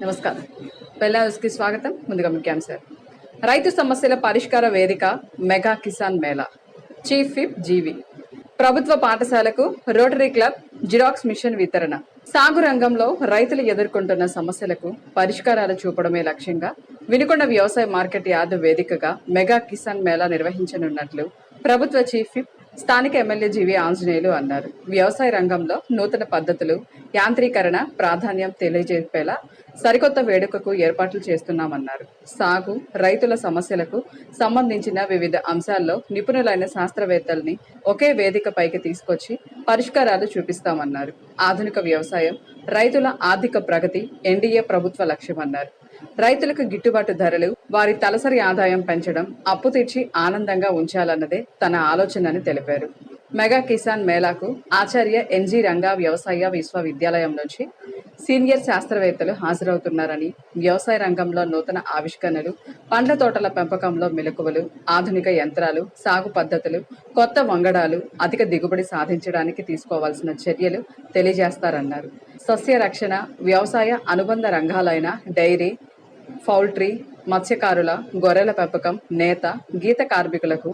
నమస్కారం. పెళ్ళాకి స్వాగతం. ముందుగా ముఖ్యాంశాలు. రైతు సమస్యల పరిష్కార వేదిక మెగా కిసాన్ మేళా. Chief whip GV. ప్రభుత్వ పాఠశాలకు రోటరీ క్లబ్ జిరాక్స్ మిషన్ వితరణ. సాగు రంగంలో రైతులు ఎదుర్కొంటున్న సమస్యలకు పరిష్కారాలు చూపడమే లక్ష్యంగా వినుకొండ వ్యవసాయ మార్కెట్ యార్డు వేదికగా మెగా కిసాన్ మేళా నిర్వహించనున్నట్లు ప్రభుత్వ చీఫ్ విప్ స్థానిక ఎమ్మెల్యే జీవి ఆంజనేయులు అన్నారు. వ్యవసాయ రంగంలో నూతన పద్ధతులు, యాంత్రీకరణ ప్రాధాన్యం తెలియజేపేలా సరికొత్త వేడుకకు ఏర్పాట్లు చేస్తున్నామన్నారు. సాగు రైతుల సమస్యలకు సంబంధించిన వివిధ అంశాల్లో నిపుణులైన శాస్త్రవేత్తల్ని ఒకే వేదికపైకి తీసుకొచ్చి పరిష్కారాలు చూపిస్తామన్నారు. ఆధునిక వ్యవసాయం, రైతుల ఆర్థిక ప్రగతి ఎన్డీఏ ప్రభుత్వ లక్ష్యమన్నారు. రైతులకు గిట్టుబాటు ధరలు, వారి తలసరి ఆదాయం పెంచడం, అప్పు తీర్చి ఆనందంగా ఉంచాలన్నదే తన ఆలోచనని తెలిపారు. మెగా కిసాన్ మేళాకు ఆచార్య ఎన్జీ రంగా వ్యవసాయ విశ్వవిద్యాలయం నుంచి సీనియర్ శాస్త్రవేత్తలు హాజరవుతున్నారని, వ్యవసాయ రంగంలో నూతన ఆవిష్కరణలు, పండ్ల తోటల పెంపకంలో మెలకువలు, ఆధునిక యంత్రాలు, సాగు పద్ధతులు, కొత్త వంగడాలు, అధిక దిగుబడి సాధించడానికి తీసుకోవాల్సిన చర్యలు తెలియజేస్తారన్నారు. సస్య రక్షణ, వ్యవసాయ అనుబంధ రంగాలైన డైరీ, పౌల్ట్రీ, మత్స్యకారుల, గొర్రెల పెంపకం, నేత, గీత కార్మికులకు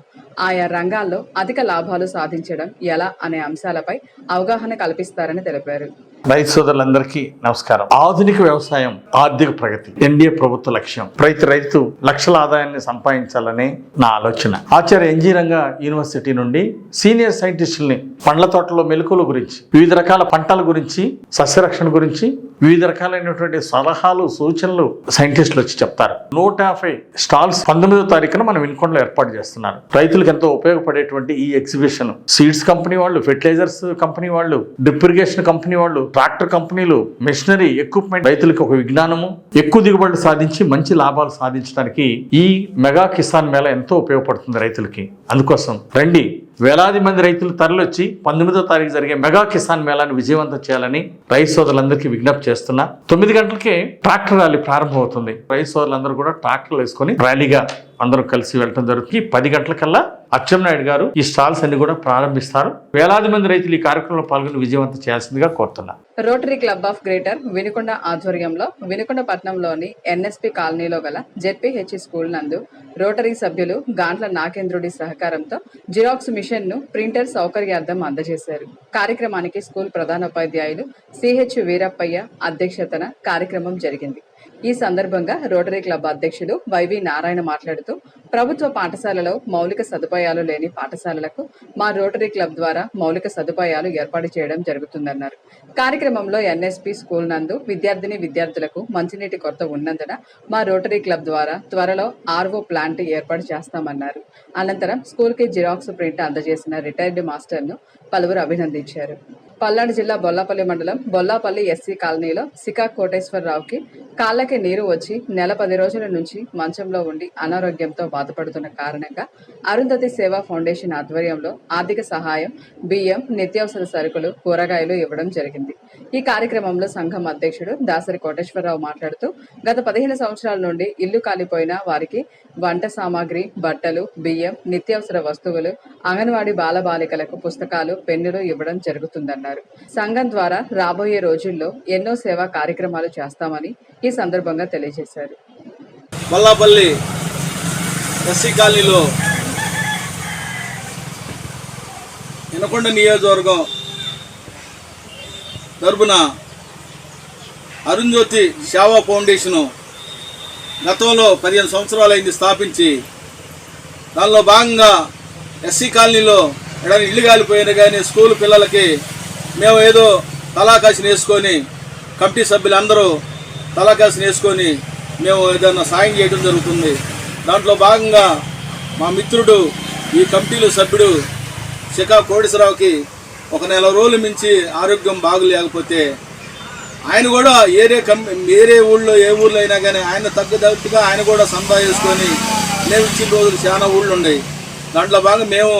ఆయా రంగాల్లో అధిక లాభాలు సాధించడం ఎలా అనే అంశాలపై అవగాహన కల్పిస్తారని తెలిపారు. రైతు సోదరులందరికీ నమస్కారం. ఆధునిక వ్యవసాయం, ఆర్థిక ప్రగతి ఎన్డీఏ ప్రభుత్వ లక్ష్యం. రైతు లక్షల ఆదాయాన్ని సంపాదించాలనే నా ఆలోచన. ఆచార్య ఎన్జీ రంగా యూనివర్సిటీ నుండి సీనియర్ సైంటిస్టుల్ని పండ్ల తోటలో మెలకువల గురించి, వివిధ రకాల పంటల గురించి, సస్యరక్షణ గురించి వివిధ రకాలైనటువంటి సలహాలు, సూచనలు సైంటిస్టులు వచ్చి చెప్తారు. 150 స్టాల్స్ 19వ తారీఖున మనం వినుకొండలో ఏర్పాటు చేస్తున్నారు. రైతులకు ఎంతో ఉపయోగపడేటువంటి ఈ ఎగ్జిబిషన్ సీడ్స్ కంపెనీ వాళ్ళు, ఫెర్టిలైజర్స్ కంపెనీ వాళ్ళు, డ్రిప్ ఇరిగేషన్ కంపెనీ వాళ్ళు, ట్రాక్టర్ కంపెనీలు, మెషినరీ, ఎక్విప్మెంట్, రైతులకు ఒక విజ్ఞానము, ఎక్కువ దిగుబడులు సాధించి మంచి లాభాలు సాధించడానికి ఈ మెగా కిసాన్ మేళా ఎంతో ఉపయోగపడుతుంది రైతులకి. అందుకోసం రండి, వేలాది మంది రైతులు తరలొచ్చి 19వ తారీఖు జరిగే మెగా కిసాన్ మేళాను విజయవంతం చేయాలని రైతు సోదరులందరికీ విజ్ఞప్తి చేస్తున్నా. 9 గంటలకే ట్రాక్టర్ ర్యాలీ ప్రారంభమవుతుంది. రైతు సోదరులందరూ కూడా ట్రాక్టర్లు వేసుకొని ర్యాలీగా అందరూ కలిసి వెళ్ళడం జరుగుతుంది. 10 గంటలకల్లా అచ్చెన్నాయుడు గారు ఈ స్టాల్స్ అన్ని కూడా ప్రారంభిస్తారు. వేలాది మంది రైతులు ఈ కార్యక్రమంలో పాల్గొని విజయవంతం చేయాల్సిందిగా కోరుతున్నా. Rotary club of greater Vinukonda ఆధ్వర్యంలో వినుకొండ పట్టణంలోని ఎన్ఎస్పి కాలనీలో గల జెడ్పీహెచ్ స్కూల్ నందు రోటరీ సభ్యులు గాండ్ల నాగేంద్రుడి సహకారంతో జిరాక్స్ మిషన్ ను ప్రింటర్ సౌకర్యార్థం అందజేశారు. కార్యక్రమానికి స్కూల్ ప్రధానోపాధ్యాయులు సిహెచ్ వీరప్పయ్య అధ్యక్షతన కార్యక్రమం జరిగింది. ఈ సందర్భంగా రోటరీ క్లబ్ అధ్యక్షులు వైవి నారాయణ మాట్లాడుతూ, ప్రభుత్వ పాఠశాలలో మౌలిక సదుపాయాలు లేని పాఠశాలలకు మా రోటరీ క్లబ్ ద్వారా మౌలిక సదుపాయాలు ఏర్పాటు చేయడం జరుగుతుందన్నారు. కార్యక్రమంలో ఎన్ఎస్పి స్కూల్ నందు విద్యార్థులకు మంచినీటి కొరత ఉన్నందున మా రోటరీ క్లబ్ ద్వారా త్వరలో ఆర్ఓ ప్లాంట్ ఏర్పాటు చేస్తామన్నారు. అనంతరం స్కూల్ కి జిరాక్స్ ప్రింట్ అందజేసిన రిటైర్డ్ మాస్టర్ను పలువురు అభినందించారు. పల్నాడు జిల్లా బొల్లాపల్లి మండలం బొల్లాపల్లి ఎస్సీ కాలనీలో సికా కోటేశ్వరరావుకి కాళ్ళకి నీరు వచ్చి నెల 10 రోజుల నుంచి మంచంలో ఉండి అనారోగ్యంతో బాధపడుతున్న కారణంగా అరుంధతి సేవా ఫౌండేషన్ ఆధ్వర్యంలో ఆర్థిక సహాయం, బియ్యం, నిత్యావసర సరుకులు, కూరగాయలు ఇవ్వడం జరిగింది. ఈ కార్యక్రమంలో సంఘం అధ్యక్షుడు దాసరి కోటేశ్వరరావు మాట్లాడుతూ, గత 15 సంవత్సరాల నుండి ఇల్లు కాలిపోయిన వారికి వంట సామాగ్రి, బట్టలు, బియ్యం, నిత్యావసర వస్తువులు, అంగన్వాడీ బాలబాలికలకు పుస్తకాలు, పెన్నులు ఇవ్వడం జరుగుతుందన్నారు. సంఘం ద్వారా రాబోయే రోజుల్లో ఎన్నో సేవా కార్యక్రమాలు చేస్తామని ఈ సందర్భంగా తెలియజేశారు. బొల్లాపల్లి ఎస్సీ కాలనీలో వినుకొండ నియోజకవర్గం తరపున అరుంజ్యోతి సేవా ఫౌండేషను గతంలో 15 సంవత్సరాలైంది స్థాపించి, దానిలో భాగంగా ఎస్సీ కాలనీలో ఎడని ఇల్లు కాలిపోయినా కానీ స్కూల్ పిల్లలకి మేము ఏదో తలాకాశని వేసుకొని, కమిటీ సభ్యులందరూ తలాకాశని వేసుకొని మేము ఏదైనా సాయం చేయడం జరుగుతుంది. దాంట్లో భాగంగా మా మిత్రుడు, ఈ కమిటీలో సభ్యుడు శిఖా కోటేశ్వరరావుకి 1 నెల రోజుల మించి ఆరోగ్యం బాగులేకపోతే ఆయన కూడా వేరే ఊళ్ళో ఏ ఊళ్ళో అయినా కానీ ఆయన తగ్గట్టుగా ఆయన కూడా సందా చేసుకొని మేము ఇచ్చిన రోజులు చాలా ఊళ్ళు ఉన్నాయి. దాంట్లో భాగంగా మేము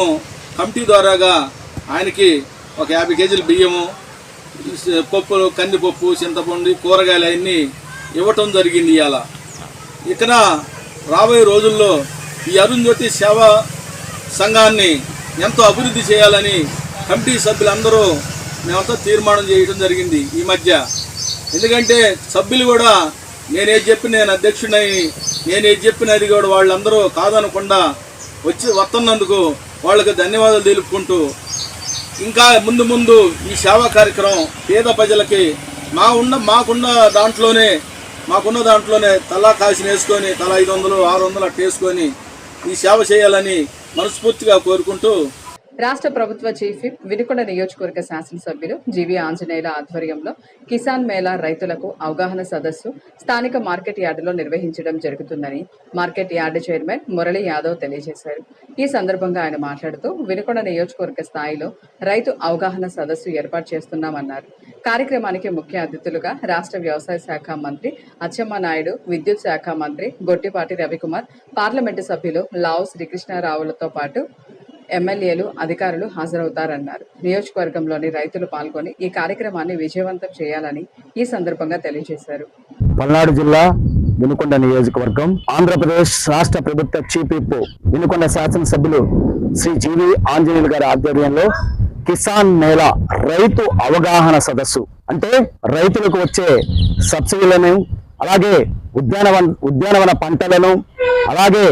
కమిటీ ద్వారాగా ఆయనకి ఒక 50 కేజీల బియ్యము, పప్పులు, కందిపప్పు, చింతపండు, కూరగాయలు అవన్నీ ఇవ్వటం జరిగింది. ఇవాళ ఇక్కడ రాబోయే రోజుల్లో ఈ అరుంజ్యోతి సేవా సంఘాన్ని ఎంతో అభివృద్ధి చేయాలని కమిటీ సభ్యులందరూ మేమంతా తీర్మానం చేయడం జరిగింది ఈ మధ్య. ఎందుకంటే సభ్యులు కూడా నేనేది చెప్పి నేను అధ్యక్షుడై నేనేది చెప్పినది కూడా వాళ్ళందరూ కాదనకుండా వచ్చి వస్తున్నందుకు వాళ్ళకి ధన్యవాదాలు తెలుపుకుంటూ ఇంకా ముందు ముందు ఈ సేవా కార్యక్రమం పేద ప్రజలకి మాకున్న దాంట్లోనే తలా కాసిన వేసుకొని తలా 500 600 అట్టు వేసుకొని ఈ సేవ చేయాలని మనస్ఫూర్తిగా కోరుకుంటూ రాష్ట్ర ప్రభుత్వ చీఫ్ విప్ వినుకొండ నియోజకవర్గ శాసనసభ్యులు జీవి ఆంజనేయుల ఆధ్వర్యంలో కిసాన్ మేళా రైతులకు అవగాహన సదస్సు స్థానిక మార్కెట్ యార్డులో నిర్వహించడం జరుగుతుందని market yard chairman Murali Yadav తెలియజేశారు. ఈ సందర్భంగా ఆయన మాట్లాడుతూ వినుకొండ నియోజకవర్గ స్థాయిలో రైతు అవగాహన సదస్సు ఏర్పాటు చేస్తున్నామన్నారు. కార్యక్రమానికి ముఖ్య అతిథులుగా రాష్ట్ర వ్యవసాయ శాఖ మంత్రి అచ్చెన్నాయుడు, విద్యుత్ శాఖ మంత్రి గొట్టిపాటి రవికుమార్, పార్లమెంటు సభ్యులు లావు శ్రీకృష్ణారావులతో పాటు ఎమ్మెల్యేలు, అధికారులు హాజరవుతారన్నారు. నియోజకవర్గంలోని రైతులు పాల్గొని ఈ కార్యక్రమాన్ని విజయవంతం చేయాలని ఈ సందర్భంగా తెలియజేశారు. పల్నాడు జిల్లా వినుకొండ నియోజకవర్గం, ఆంధ్రప్రదేశ్ రాష్ట్ర ప్రభుత్వ చీఫ్ విప్ వినుకొండ శాసనసభ్యులు శ్రీ జీవి ఆంజనేయులు గారి ఆధ్వర్యంలో కిసాన్ మేళా రైతు అవగాహన సదస్సు, అంటే రైతులకు వచ్చే సబ్సిడీలను, అలాగే ఉద్యానవన పంటలను, అలాగే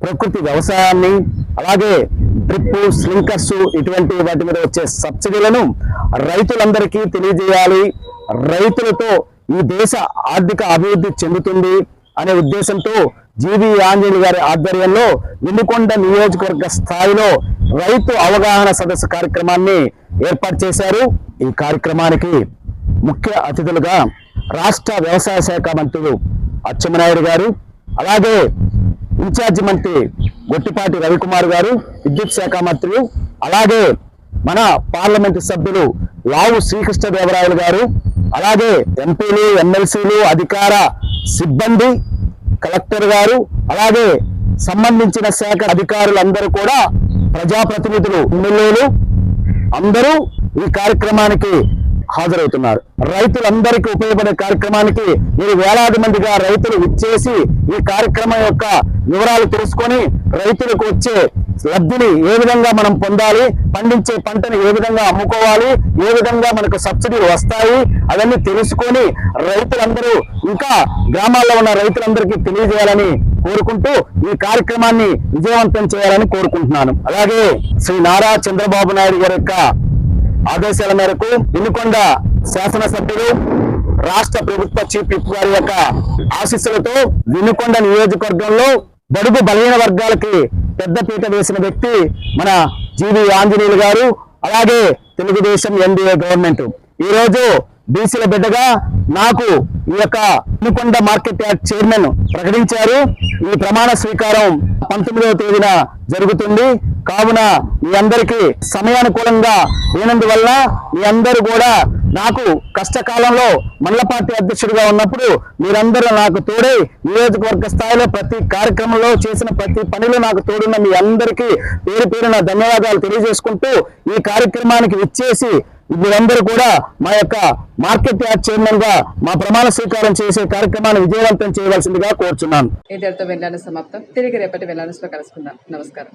ప్రకృతి వ్యవసాయాన్ని, అలాగే డ్రిప్, స్ప్రింక్లర్స్ ఇటువంటి వాటి మీద వచ్చే సబ్సిడీలను రైతులందరికీ తెలియజేయాలి. రైతులతో ఈ దేశ ఆర్థిక అభివృద్ధి చెందుతుంది అనే ఉద్దేశంతో జీవి ఆంజనేయులు గారి ఆధ్వర్యంలో వినుకొండ నియోజకవర్గ స్థాయిలో రైతు అవగాహన సదస్సు కార్యక్రమాన్ని ఏర్పాటు చేశారు. ఈ కార్యక్రమానికి ముఖ్య అతిథులుగా రాష్ట్ర వ్యవసాయ శాఖ మంత్రులు అచ్చెన్నాయుడు గారు, అలాగే ఇన్ఛార్జి మంత్రి గొట్టిపాటి రవికుమార్ గారు, విద్యుత్ శాఖ మంత్రులు, అలాగే మన పార్లమెంటు సభ్యులు లావు శ్రీకృష్ణదేవరాయలు గారు, అలాగే ఎంపీలు, ఎమ్మెల్సీలు, అధికార సిబ్బంది, కలెక్టర్ గారు, అలాగే సంబంధించిన శాఖ అధికారులందరూ కూడా, ప్రజాప్రతినిధులు, ఎమ్మెల్యేలు అందరూ ఈ కార్యక్రమానికి హాజరవుతున్నారు. రైతులందరికీ ఉపయోగపడే కార్యక్రమానికి మీరు వేలాది మందిగా రైతులు విచ్చేసి ఈ కార్యక్రమం యొక్క వివరాలు తెలుసుకొని రైతులకు వచ్చే లబ్ధిని ఏ విధంగా మనం పొందాలి, పండించే పంటను ఏ విధంగా అమ్ముకోవాలి, ఏ విధంగా మనకు సబ్సిడీలు వస్తాయి, అవన్నీ తెలుసుకొని రైతులందరూ ఇంకా గ్రామాల్లో ఉన్న రైతులందరికీ తెలియజేయాలని కోరుకుంటూ ఈ కార్యక్రమాన్ని విజయవంతం చేయాలని కోరుకుంటున్నాను. అలాగే శ్రీ నారా చంద్రబాబు నాయుడు గారి యొక్క ఆదేశాల మేరకు వినుకొండ శాసనసభ్యులు రాష్ట్ర ప్రభుత్వ చీఫ్ విప్ గారి యొక్క ఆశీస్సులతో వినుకొండ నియోజకవర్గంలో బడుగు బలహీన వర్గాలకి పెద్దపీట వేసిన వ్యక్తి మన జీవి ఆంజనేయులు గారు, అలాగే తెలుగుదేశం ఎన్డీఏ గవర్నమెంట్. ఈ రోజు బీసీల బిడ్డగా నాకు ఈ యొక్క వినుకొండ మార్కెట్ యార్డ్ చైర్మన్ ప్రకటించారు. ఈ ప్రమాణ స్వీకారం 19వ తేదీన జరుగుతుంది. కావున మీ అందరికీ సమయానుకూలంగా లేనందువల్ల మీ అందరూ కూడా నాకు కష్టకాలంలో మండల పార్టీ అధ్యక్షుడిగా ఉన్నప్పుడు మీరందరూ నాకు తోడై నియోజకవర్గ స్థాయిలో ప్రతి కార్యక్రమంలో చేసిన ప్రతి పనిలో నాకు తోడున్న మీ అందరికీ పేరు పేరున ధన్యవాదాలు తెలియజేసుకుంటూ ఈ కార్యక్రమానికి విచ్చేసి మీరందరూ కూడా మా యొక్క మార్కెట్ యార్డ్ చైర్మన్ గా మా ప్రమాణ స్వీకారం చేసే కార్యక్రమాన్ని విజయవంతం చేయవలసిందిగా కోరుచున్నాను. ఇద్దరితో వెళ్ళాను సమాప్తం. తిరిగి రేపటి వెళ్ళాను కలుసుకుందాం. నమస్కారం.